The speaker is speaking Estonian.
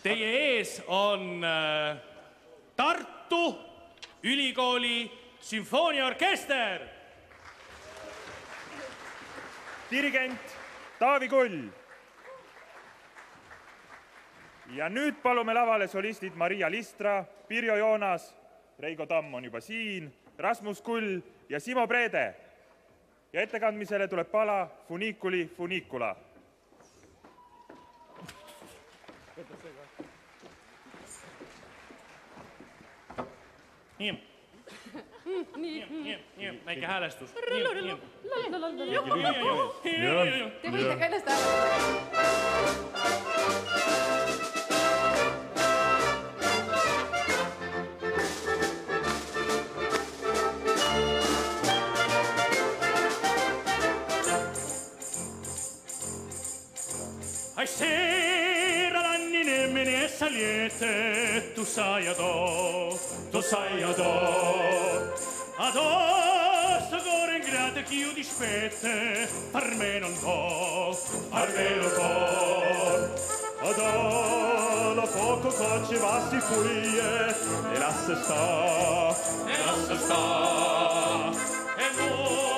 Teie ees on Tartu Ülikooli sümfooniaorkester. Dirigent Taavi Kull. Ja nüüd palume lavale solistid Maria Listra, Pirjo Joonas, Reigo Tamm on juba siin, Rasmus Kull ja Simo Preede. Ja ettekandmisele tuleb pala Funiculi Funicula. Nii, väike häälestus. Te võite ka ennast hääletada. Ai sera l'anni nemmene saliete, tu sai adò. Addosso gore in grado che io dispette, per me non può. Adò, lo poco coce va si fuie, e lasse sta. E mo